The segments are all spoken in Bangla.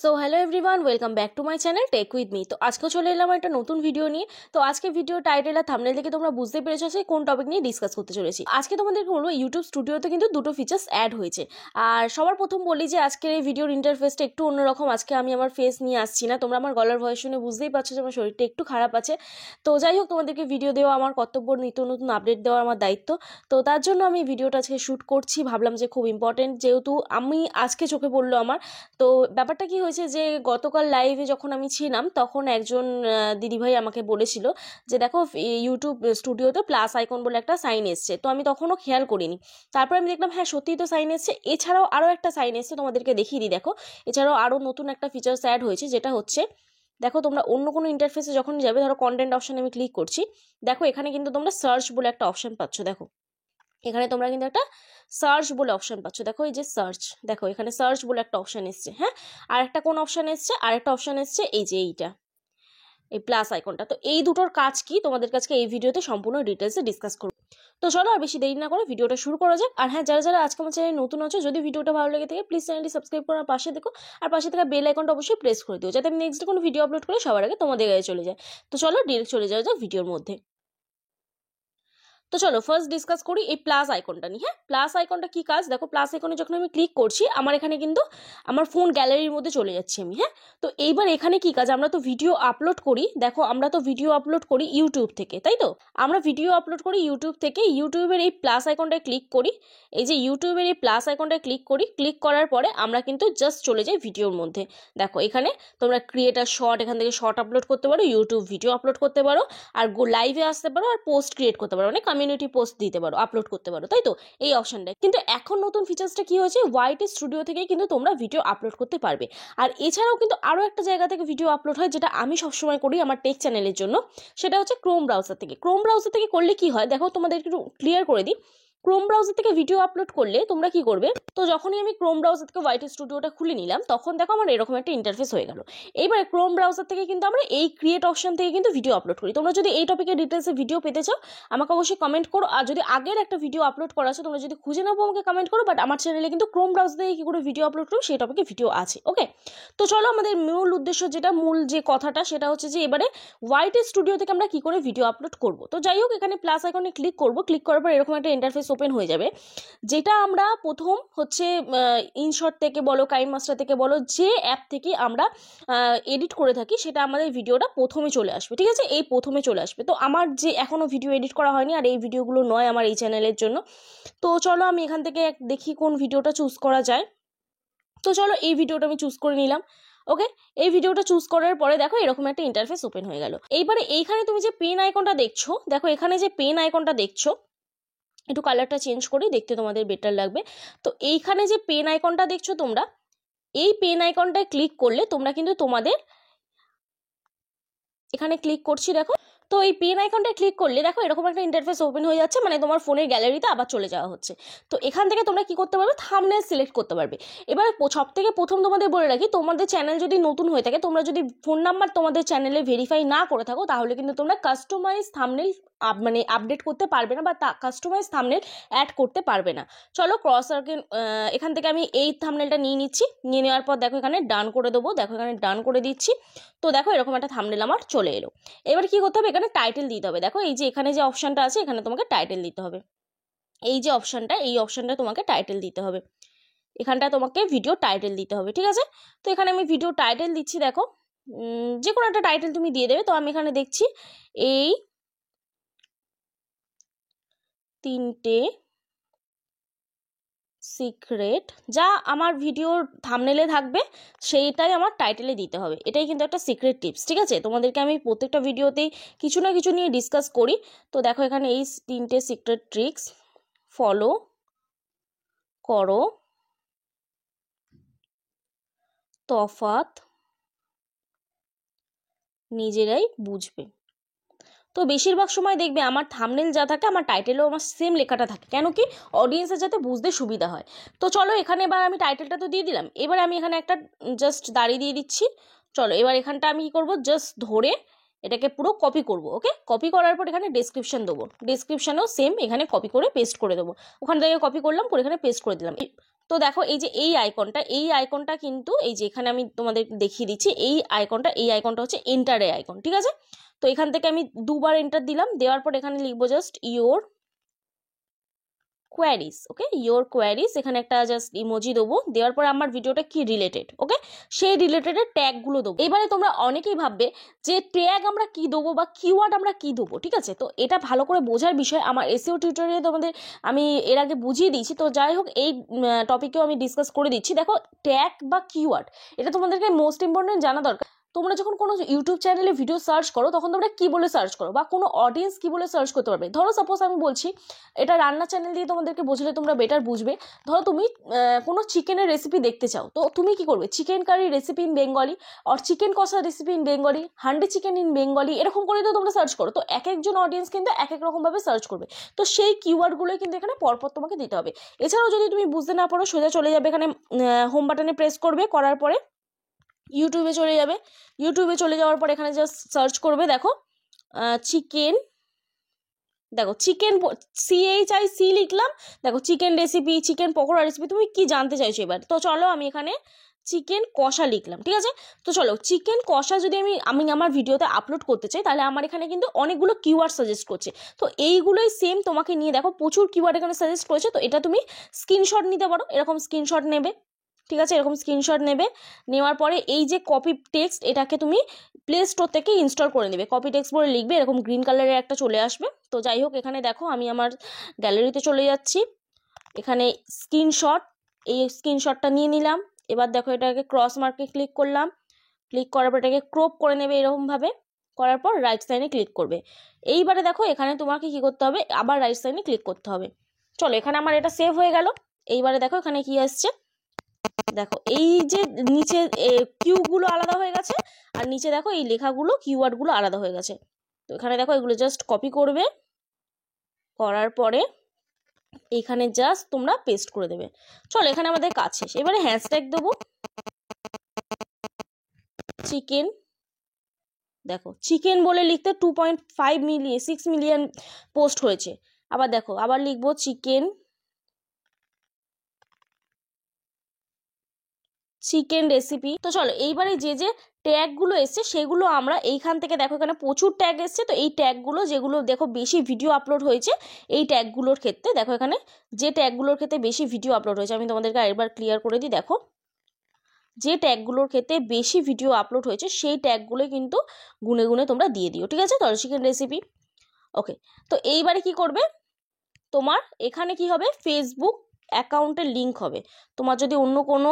So hello everyone, welcome back to my channel tech with me. তো আজকে চলে এলাম একটা নতুন ভিডিও নিয়ে। তো আজকে ভিডিও টাইটেল আর থাম্বনেল দেখে তোমরা বুঝতে পেরেছো যে কোন টপিক নিয়ে ডিসকাস করতে চলেছি। আজকে তোমাদেরকে বলবো ইউটিউব স্টুডিওতে কিন্তু দুটো ফিচার্স অ্যাড হয়েছে। আর সবার প্রথম বলি যে আজকের এই ভিডিওর ইন্টারফেসটা একটু অন্যরকম। আজকে আমি আমার ফেস নিয়ে আসছি না, তোমরা আমার গলার ভয়েস শুনে বুঝতেই পারছো যে আমার শরীরটা একটু খারাপ আছে। তো যাই হোক, তোমাদেরকে ভিডিও দেওয়া আমার কর্তব্য, নিত্য নতুন আপডেট দেওয়া আমার দায়িত্ব। তো তার জন্য আমি ভিডিওটা আজকে শ্যুট করছি, ভাবলাম যে খুব ইম্পর্টেন্ট, যেহেতু আমি আজকে চোখে পড়লো আমার। তো ব্যাপারটা কি হয়েছে যে গতকাল লাইভে যখন আমি ছিলাম তখন একজন দিদিভাই আমাকে বলেছিল যে দেখো ইউটিউব স্টুডিওতে প্লাস আইকন বলে একটা সাইন এসছে। তো আমি তখনও খেয়াল করিনি, তারপর আমি দেখলাম হ্যাঁ সত্যিই তো সাইন এসছে। এছাড়াও আরও একটা সাইন এসছে, তোমাদেরকে দেখিয়ে দিই। দেখো এছাড়াও আরও নতুন একটা ফিচার্স অ্যাড হয়েছে, যেটা হচ্ছে দেখো তোমরা অন্য কোনো ইন্টারফেসে যখন যাবে, ধরো কন্টেন্ট অপশানে আমি ক্লিক করছি, দেখো এখানে কিন্তু তোমরা সার্চ বলে একটা অপশান পাচ্ছ। দেখো এখানে তোমরা কিন্তু একটা সার্চ বলে অপশন পাচ্ছ। দেখো এই যে সার্চ, দেখো এখানে সার্চ বলে একটা অপশন এসছে। হ্যাঁ, আর একটা কোন অপশন এসছে, আর একটা অপশন এসছে এই যে এইটা, এই প্লাস আইকনটা। তো এই দুটোর কাজ কি তোমাদের কাছে এই ভিডিওতে সম্পূর্ণ ডিটেলসে ডিসকাস করবো। তো চলো আর বেশি দেরি না করে ভিডিওটা শুরু করা যাক। আর হ্যাঁ, যারা যারা আজকে আমার চ্যানেলে নতুন আছো, যদি ভিডিওটা ভালো লেগে থাকে প্লিজ চ্যানেলটি সাবস্ক্রাইব করার পাশে দেখো, আর পাশে থাকা বেল আইকনটা অবশ্যই প্রেস করে দিও, যাতে আমি নেক্সট কোনো ভিডিও আপলোড করে সবার আগে তোমাদের কাছে চলে যায়। তো চলো ডিরেক্ট চলে যাওয়া যাক ভিডিওর মধ্যে। তো চলো ফার্স্ট ডিসকাস করি এই প্লাস আইকনটা নিয়ে। হ্যাঁ, প্লাস আইকনটা কি কাজ, দেখো প্লাস আইকনে যখন আমি ক্লিক করছি আমার এখানে কিন্তু আমার ফোন গ্যালারির মধ্যে চলে যাচ্ছি আমি। হ্যাঁ, তো এইবার এখানে কি কাজ, আমরা তো ভিডিও আপলোড করি, দেখো আমরা তো ভিডিও আপলোড করি ইউটিউব থেকে, তাই তো? আমরা ভিডিও আপলোড করি ইউটিউব থেকে, ইউটিউবের এই প্লাস আইকনটায় ক্লিক করি, এই যে ইউটিউবের এই প্লাস আইকনটায় ক্লিক করি, ক্লিক করার পরে আমরা কিন্তু জাস্ট চলে যাই ভিডিওর মধ্যে। দেখো এখানে তোমরা ক্রিয়েটার শর্ট, এখান থেকে শর্ট আপলোড করতে পারো, ইউটিউব ভিডিও আপলোড করতে পারো, আর লাইভে আসতে পারো, আর পোস্ট ক্রিয়েট করতে পারো, মানে কমিউনিটি পোস্ট দিতে পারো, আপলোড করতে পারো, তাই তো? এই অপশনটা কিন্তু এখন নতুন ফিচার্সটা কি হয়েছে, ওয়াইটি স্টুডিও থেকে কিন্তু তোমরা ভিডিও আপলোড করতে পারবে। আর এছাড়াও কিন্তু আরও একটা জায়গা থেকে ভিডিও আপলোড হয়, যেটা আমি সবসময় করি আমার টেক চ্যানেলের জন্য, সেটা হচ্ছে ক্রোম ব্রাউজার থেকে। ক্রোম ব্রাউজার থেকে করলে কি হয় দেখো, তোমাদের একটু ক্লিয়ার করে দিই। ক্রোম ব্রাউজার থেকে ভিডিও আপলোড করলে তোমরা কি করবে, তো যখনই আমি ক্রোম ব্রাউজার থেকে ওয়াইটি স্টুডিওটা খুলে নিলাম, তখন দেখো আমার এরকম একটা ইন্টারফেস হয়ে গেল। এইবারে ক্রোম ব্রাউজার থেকে কিন্তু আমরা এই ক্রিয়েট অপশন থেকে কিন্তু ভিডিও আপলোড করি। তোমরা যদি এই টপিকের ডিটেলসে ভিডিও পেতে চাও আমাকে অবশ্যই কমেন্ট করো, আর যদি আগের একটা ভিডিও আপলোড করা আছে তোমরা যদি খুঁজে নেবো আমাকে কমেন্ট করো। বাট আমার চ্যানেলে কিন্তু ক্রোম ব্রাউজার থেকে কি করে ভিডিও আপলোড করো সেই টপিকে ভিডিও আছে। ওকে, তো চলো আমাদের মূল উদ্দেশ্য, যেটা মূল যে কথাটা, সেটা হচ্ছে যে এবারে ওয়াইটি স্টুডিও থেকে আমরা কি করে ভিডিও আপলোড করব। তো যাই হোক, এখানে প্লাস আইকনে ক্লিক করব, ক্লিক করার পর এরকম একটা ইন্টারফেস ওপেন হয়ে যাবে, যেটা আমরা প্রথম হচ্ছে ইনশট থেকে বলো, কাইন মাস্টার থেকে বলো, যে অ্যাপ থেকে আমরা এডিট করে থাকি, সেটা আমাদের ভিডিওটা প্রথমে চলে আসবে। ঠিক আছে, এই প্রথমে চলে আসবে। তো আমার যে এখনো ভিডিও এডিট করা হয়নি, আর এই ভিডিওগুলো নয় আমার এই চ্যানেলের জন্য। তো চলো আমি এখান থেকে দেখি কোন ভিডিওটা চুজ করা যায়। তো চলো এই ভিডিওটা আমি চুজ করে নিলাম। ওকে, এই ভিডিওটা চুজ করার পরে দেখো এরকম একটা ইন্টারফেস ওপেন হয়ে গেল। এইবারে এইখানে তুমি যে পেন আইকনটা দেখছো, দেখো এখানে যে পেন আইকনটা দেখছো, একটু কালারটা চেঞ্জ করি, দেখতে তোমাদের বেটার লাগবে। তো এইখানে যে পেন আইকনটা দেখছো তোমরা, এই পেন আইকনটায় ক্লিক করলে তোমরা কিন্তু তোমাদের এখানে ক্লিক করছি দেখো, তো এই পেন আইকনটা ক্লিক করলে দেখো এরকম একটা ইন্টারফেস ওপেন হয়ে যাচ্ছে, মানে তোমার ফোনের গ্যালারিতে আবার চলে যাওয়া হচ্ছে। তো এখান থেকে তোমরা কি করতে পারবে, থাম্বনেল সিলেক্ট করতে পারবে। এবার সব থেকে প্রথম তোমাদের বলে রাখি, তোমাদের চ্যানেল যদি নতুন হয়ে থাকে, তোমরা যদি ফোন নাম্বার তোমাদের চ্যানেলে ভেরিফাই না করে থাকো, তাহলে কিন্তু তোমরা কাস্টমাইজ থাম্বনেল মানে আপডেট করতে পারবে না, বা কাস্টমাইজ থাম্বনেল অ্যাড করতে পারবে না। চলো ক্রস সার্কেল, এখান থেকে আমি এই থাম্বনেলটা নিয়ে নিচ্ছি, নিয়ে নেওয়ার পর দেখো এখানে ডান করে দেবো, দেখো এখানে ডান করে দিচ্ছি। তো দেখো এরকম একটা থাম্বনেল আমার চলে এলো। এবার কি করতে হবে, এখানে টাইটেল দিতে হবে। দেখো এই যে এখানে যে অপশনটা আছে, এখানে তোমাকে টাইটেল দিতে হবে। এই যে অপশনটা, এই অপশনটা তোমাকে টাইটেল দিতে হবে, এখানটা তোমাকে ভিডিও টাইটেল দিতে হবে। ঠিক আছে, তো এখানে আমি ভিডিও টাইটেল দিচ্ছি। দেখো যে কোনো একটা টাইটেল তুমি দিয়ে দেবে। তো আমি এখানে দেখছি এই 3টে সিক্রেট, যা আমার ভিডিওর থাম্বনেলে থাকবে সেইটাই আমার টাইটেলে দিতে হবে। এটাই কিন্তু একটা সিক্রেট টিপস। ঠিক আছে, তোমাদেরকে আমি প্রত্যেকটা ভিডিওতেই কিছু না কিছু নিয়ে ডিসকাস করি। তো দেখো এখানে এই 3টে সিক্রেট ট্রিক্স ফলো করো, তফাৎ নিজেরাই বুঝবে। তো বেশিরভাগ সময় দেখবে আমার থাম্বনেল যা থাকে আমার টাইটেলেও আমার সেম লেখাটা থাকে, কেন কি, অডিয়েন্সের যাতে বুঝতে সুবিধা হয়। তো চলো এখানে এবার আমি টাইটেলটা তো দিয়ে দিলাম, এবার আমি এখানে একটা জাস্ট দাড়ি দিয়ে দিচ্ছি। চলো এবার এখানটা আমি কি করবো, জাস্ট ধরে এটাকে পুরো কপি করব। ওকে, কপি করার পর এখানে ডেসক্রিপশন দেবো, ডেসক্রিপশনেও সেম এখানে কপি করে পেস্ট করে দেবো। ওখান থেকে কপি করলাম, করে এখানে পেস্ট করে দিলাম। তো দেখো এই যে এই আইকনটা কিন্তু এই যে এখানে আমি তোমাদের দেখিয়ে দিচ্ছি, এই আইকনটা হচ্ছে এন্টারে আইকন, ঠিক আছে। তো এখান থেকে আমি দুবার এন্টার দিলাম, দেওয়ার পর এখানে লিখবো just your queries, okay, your queries, এখানে একটা জাস্ট ইমোজি দেবো, দেওয়ার পরে আমার ভিডিওটা কি রিলেটেড, ওকে, সেই রিলেটেডের ট্যাগগুলো দেবো। এবারে তোমরা অনেকেই ভাববে যে ট্যাগ আমরা কি দেবো বা কিওয়ার্ড আমরা কি দেবো, ঠিক আছে। তো এটা ভালো করে বোঝার বিষয়, আমার এসইও টিউটোরিয়ালে তোমাদের আমি এর আগে বুঝিয়ে দিয়েছি। তো যাই হোক, এই টপিকেও আমি ডিসকাস করে দিচ্ছি। দেখো, ট্যাগ বা কিওয়ার্ড এটা তোমাদেরকে মোস্ট ইম্পর্টেন্ট জানা দরকার। তোমরা যখন কোনো ইউটিউব চ্যানেলে ভিডিও সার্চ করো তখন তোমরা কি বলে সার্চ করো বা কোনো অডিয়েন্স কি বলে সার্চ করতে পারবে। ধরো সাপোজ আমি বলছি, এটা রান্না চ্যানেল দিয়ে তোমাদেরকে বোঝালে তোমরা বেটার বুঝবে। ধরো তুমি কোনো চিকেনের রেসিপি দেখতে চাও, তো তুমি কি করবে, chicken curry recipe in Bengali আর chicken kosha recipe in Bengali, handi chicken in Bengali, এরকম করে তো তোমরা সার্চ করো। তো এক একজন অডিয়েন্স কিন্তু এক এক রকমভাবে সার্চ করবে। তো সেই কিওয়ার্ডগুলোই কিন্তু এখানে পরপর তোমাকে দিতে হবে। এছাড়াও যদি তুমি বুঝতে না পারো, সোজা চলে যাবে এখানে হোম বাটনে প্রেস করবে, করার পরে ইউটিউবে চলে যাবে। ইউটিউবে চলে যাওয়ার পর এখানে জাস্ট সার্চ করবে, দেখো চিকেন, দেখো চিকেন CHIC লিখলাম, দেখো chicken recipe, chicken pakora recipe, তুমি কি জানতে চাইছো এবার। তো চলো আমি এখানে চিকেন কষা লিখলাম, ঠিক আছে। তো চলো চিকেন কষা যদি আমি আমার ভিডিওতে আপলোড করতে চাই, তাহলে আমার এখানে কিন্তু অনেকগুলো কিওয়ার্ড সাজেস্ট করছে। তো এইগুলোই সেম তোমাকে নিয়ে দেখো প্রচুর কিওয়ার্ড এখানে সাজেস্ট করেছে। তো এটা তুমি স্ক্রিনশট নিতে পারো, এরকম স্ক্রিনশট নেবে, ঠিক আছে, এরকম স্ক্রিনশট নেবে। নেওয়ার পরে এই যে কপি টেক্সট, এটাকে তুমি প্লে স্টোর থেকে ইনস্টল করে নেবে। কপি টেক্সট বলে লিখবে, এরকম গ্রিন কালারের একটা চলে আসবে। তো যাই হোক, এখানে দেখো আমি আমার গ্যালারিতে চলে যাচ্ছি, এখানে স্ক্রিনশট, এই স্ক্রিনশটটা নিয়ে নিলাম। এবার দেখো এটাকে ক্রস মার্কে ক্লিক করলাম, ক্লিক করার পর এটাকে ক্রপ করে নেবে এরকমভাবে, করার পর রাইট সাইডে ক্লিক করবে। এইবারে দেখো এখানে তোমাকে কি করতে হবে, আবার রাইট সাইডে ক্লিক করতে হবে। চলো এখানে আমার এটা সেভ হয়ে গেল। এইবারে দেখো এখানে কি আসছে, দেখো এই যে নিচে কিউগুলো আলাদা হয়ে গেছে, আর নিচে দেখো এই লেখাগুলো কিওয়ার্ডগুলো আলাদা হয়ে গেছে। তো এখানে দেখো এগুলো জাস্ট কপি করবে, করার পরে এখানে জাস্ট তোমরা পেস্ট করে দেবে। চলো এখানে আমাদের কাজ শেষ। এবারে হ্যাশট্যাগ দেবো চিকেন, দেখো চিকেন বলে লিখতে 6 মিলিয়ন পোস্ট হয়েছে। আবার দেখো আবার লিখবো চিকেন রেসিপি। তো চলো এইবারে যে যে ট্যাগগুলো এসছে সেগুলো আমরা এইখান থেকে, দেখো এখানে প্রচুর ট্যাগ এসছে। তো এই ট্যাগগুলো যেগুলো দেখো বেশি ভিডিও আপলোড হয়েছে, এই ট্যাগগুলোর ক্ষেত্রে দেখো এখানে যে ট্যাগগুলোর ক্ষেত্রে বেশি ভিডিও আপলোড হয়েছে, আমি তোমাদেরকে আরেকবার ক্লিয়ার করে দিই। দেখো যে ট্যাগগুলোর ক্ষেত্রে বেশি ভিডিও আপলোড হয়েছে সেই ট্যাগগুলো কিন্তু গুনে গুনে তোমরা দিয়ে দিও, ঠিক আছে। তো চিকেন রেসিপি, ওকে। তো এইবারে কি করবে, তোমার এখানে কি হবে, ফেসবুক অ্যাকাউন্টের লিঙ্ক হবে। তোমার যদি অন্য কোনো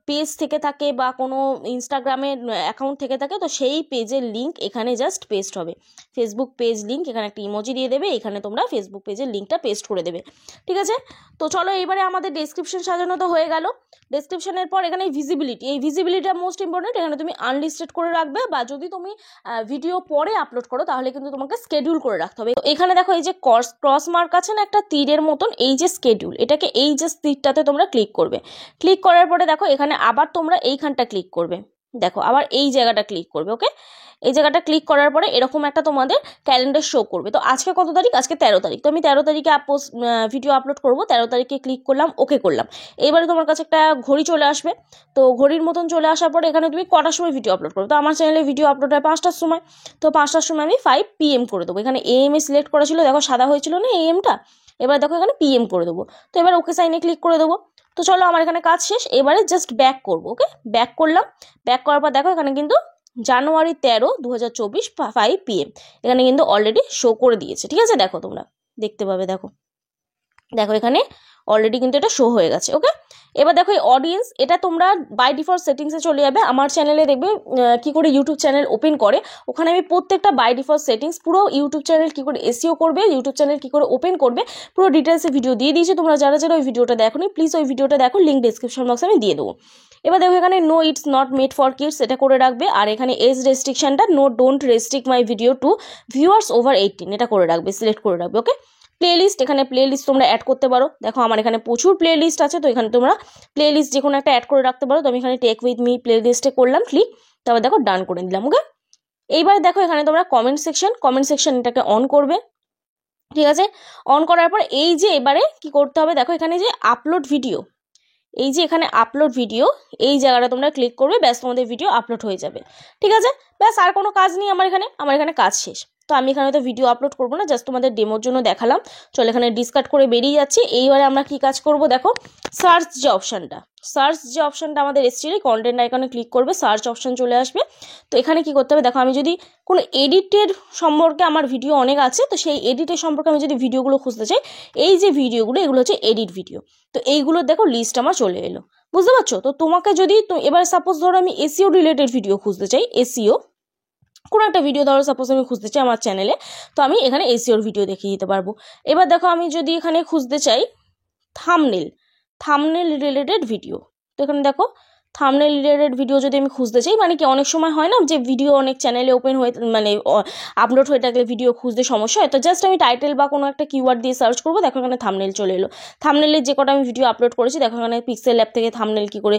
পেজ থেকে থাকে বা কোনো ইনস্টাগ্রামের অ্যাকাউন্ট থেকে থাকে, তো সেই পেজের লিঙ্ক এখানে জাস্ট পেস্ট হবে। ফেসবুক পেজ লিঙ্ক, এখানে একটা ইমোজি দিয়ে দেবে, এখানে তোমরা ফেসবুক পেজের লিঙ্কটা পেস্ট করে দেবে, ঠিক আছে। তো চলো এবারে আমাদের ডেসক্রিপশন সাজানো তো হয়ে গেল। ডেসক্রিপশনের পর এখানে ভিজিবিলিটি, এই ভিজিবিলিটিটা মোস্ট ইম্পর্টেন্ট, এখানে তুমি আনলিস্টেড করে রাখবে, বা যদি তুমি ভিডিও পরে আপলোড করো তাহলে কিন্তু তোমাকে স্কেডিউল করে রাখতে হবে। এখানে দেখো এই যে ক্রস মার্ক আছে না একটা তীরের মতন, এই যে স্কেডিউল, এটাকে এই যে তীরটাতে তোমরা ক্লিক করবে। ক্লিক করার পরে দেখো এখানে আবার তোমরা এইখানটা ক্লিক করবে, দেখো আবার এই জায়গাটা ক্লিক করবে, ওকে। এই জায়গাটা ক্লিক করার পরে এরকম একটা তোমাদের ক্যালেন্ডার শো করবে। তো আজকে কত তারিখ, আজকে 13 তারিখ। তো আমি 13 তারিখে ভিডিও আপলোড করবো, 13 তারিখে ক্লিক করলাম, ওকে করলাম। এবারে তোমার কাছে একটা ঘড়ি চলে আসবে। তো ঘড়ির মতন চলে আসার পরে এখানে তুমি কটার সময় ভিডিও আপলোড করবে। তো আমার চ্যানেলে ভিডিও আপলোড হয় 5টার সময়, তো 5টার সময় আমি 5 PM করে দেবো। এখানে AM এ সিলেক্ট করা ছিল, দেখো সাদা হয়েছিল না AM-টা, এবার দেখো এখানে PM করে দেবো। তো এবার ওকে সাইনে ক্লিক করে দেবো। তো চলো আমার এখানে কাজ শেষ। এবারে জাস্ট ব্যাক করবো, ওকে, ব্যাক করলাম। ব্যাক করার পর দেখো এখানে কিন্তু জানুয়ারি 13, 2024 5 PM এখানে কিন্তু অলরেডি শো করে দিয়েছে, ঠিক আছে। দেখো তোমরা দেখতে পাবে, দেখো দেখো এখানে অলরেডি কিন্তু এটা শো হয়ে গেছে, ওকে। এবার দেখো এই অডিয়েন্স, এটা তোমরা বাই ডিফল্ট সেটিংসে চলে যাবে। আমার চ্যানেলে দেখবে কি করে ইউটিউব চ্যানেল ওপেন করে, ওখানে আমি প্রত্যেকটা বাই ডিফল্ট সেটিংস, পুরো ইউটিউব চ্যানেল কি করে এসইও করবে, ইউটিউব চ্যানেল কি করে ওপেন করবে, পুরো ডিটেলসে ভিডিও দিয়ে দিয়েছি। তোমরা যারা যারা ওই ভিডিওটা দেখোনি, প্লিজ ওই ভিডিওটা দেখো, লিঙ্ক ডিসক্রিপশন বক্সে আমি দিয়ে দেবো। এবার দেখো এখানে no it's not made for kids এটা করে রাখবে, আর এখানে এজ রেস্ট্রিকশনটা no don't restrict my video to viewers over 18 এটা করে রাখবে, সিলেক্ট করে রাখবে, ওকে। প্লেলিস্ট, এখানে প্লেলিস্ট তোমরা অ্যাড করতে পারো। দেখো আমার এখানে প্রচুর প্লেলিস্ট আছে, তো এখানে তোমরা প্লেলিস্ট যে কোনো একটা অ্যাড করে রাখতে পারো। তো আমি এখানে টেক উইথ মি প্লেলিস্টে করলাম ক্লিক, তারপর দেখো ডান করে দিলাম, ওকে। এইবার দেখো এখানে তোমরা কমেন্ট সেকশন এটাকে অন করবে, ঠিক আছে। অন করার পর এই যে এবারে কি করতে হবে, দেখো এখানে যে আপলোড ভিডিও, এই যে এখানে আপলোড ভিডিও, এই জায়গাটা তোমরা ক্লিক করবে, ব্যাস তোমাদের ভিডিও আপলোড হয়ে যাবে। ঠিক আছে, ব্যাস আর কোনো কাজ নেই আমার এখানে কাজ শেষ। তো আমি এখানে তো ভিডিও আপলোড করবো না, জাস্ট তোমাদের ডেমোর জন্য দেখালাম। চলো এখানে ডিসকার্ড করে বেরিয়ে যাচ্ছি। এইবারে আমরা কি কাজ করব দেখো, সার্চ যে অপশানটা আমাদের এসেছিল, কন্টেন্ট আইকনে ক্লিক করবে, সার্চ অপশান চলে আসবে। তো এখানে কি করতে হবে দেখো, আমি যদি কোনো এডিটের সম্পর্কে, আমার ভিডিও অনেক আছে, তো সেই এডিটের সম্পর্কে আমি যদি ভিডিওগুলো খুঁজতে চাই, এই যে ভিডিওগুলো এগুলো হচ্ছে এডিট ভিডিও। তো এইগুলোর দেখো লিস্ট আমার চলে এলো, বুঝতে পারছো? তো তোমাকে যদি এবার সাপোজ ধরো আমি এসইও রিলেটেড ভিডিও খুঁজতে চাই, এসইও কোনো একটা ভিডিও ধরো সাপোজ আমি খুঁজতে চাই আমার চ্যানেলে, তো আমি এখানে এসইওর ভিডিও দেখিয়ে দিতে পারবো। এবার দেখো আমি যদি এখানে খুঁজতে চাই থামনেল রিলেটেড ভিডিও, তো এখানে দেখো থামনেল রিলেটেড ভিডিও যদি আমি খুঁজতে চাই, মানে কি অনেক সময় হয় না যে ভিডিও অনেক চ্যানেলে ওপেন হয়ে মানে আপলোড হয়ে থাকলে ভিডিও খুঁজতে সমস্যা হয়, তো জাস্ট আমি টাইটেল বা কোনো একটা কিওয়ার্ড দিয়ে সার্চ করবো, দেখো এখানে থামনেল চলে এলো। থামনেলের যে কটা আমি ভিডিও আপলোড করেছি, দেখো এখানে পিক্সেল ল্যাব থেকে থামনেল কী করে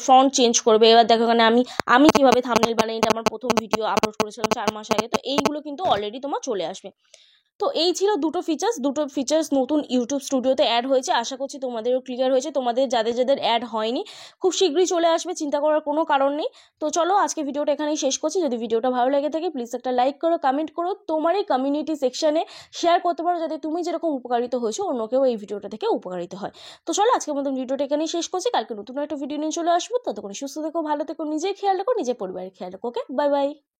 ফন্ট চেঞ্জ করবে। এবার দেখো এখানে আমি কীভাবে থামনেল বানাই, এটা আমার প্রথম ভিডিও আপলোড করেছিলাম 4 মাস আগে, তো এইগুলো কিন্তু অলরেডি তোমার চলে আসবে। তো এই ছিল দুটো ফিচার্স নতুন ইউটিউব স্টুডিওতে অ্যাড হয়েছে। আশা করছি তোমাদেরও ক্লিয়ার হয়েছে, তোমাদের যাদের অ্যাড হয়নি খুব শীঘ্রই চলে আসবে, চিন্তা করার কোনো কারণ নেই। তো চলো আজকে ভিডিওটা এখানেই শেষ করছি। যদি ভিডিওটা ভালো লেগে থাকে প্লিজ একটা লাইক করো, কমেন্ট করো, তোমার এই কমিউনিটি সেকশনে শেয়ার করতে পারো, যাতে তুমি যেরকম উপকারিত হয়েছো অন্য কেউ এই ভিডিওটা থেকে উপকারিত হয়। তো চলো আজকের মতন ভিডিওটা এখানেই শেষ করছি, কালকে নতুন একটা ভিডিও নিয়ে চলে আসবো। ততক্ষণ সুস্থ থেকো, ভালো থেকো, নিজের খেয়াল রাখো, নিজের পরিবারের খেয়াল রাখো। ওকে, বাই বাই।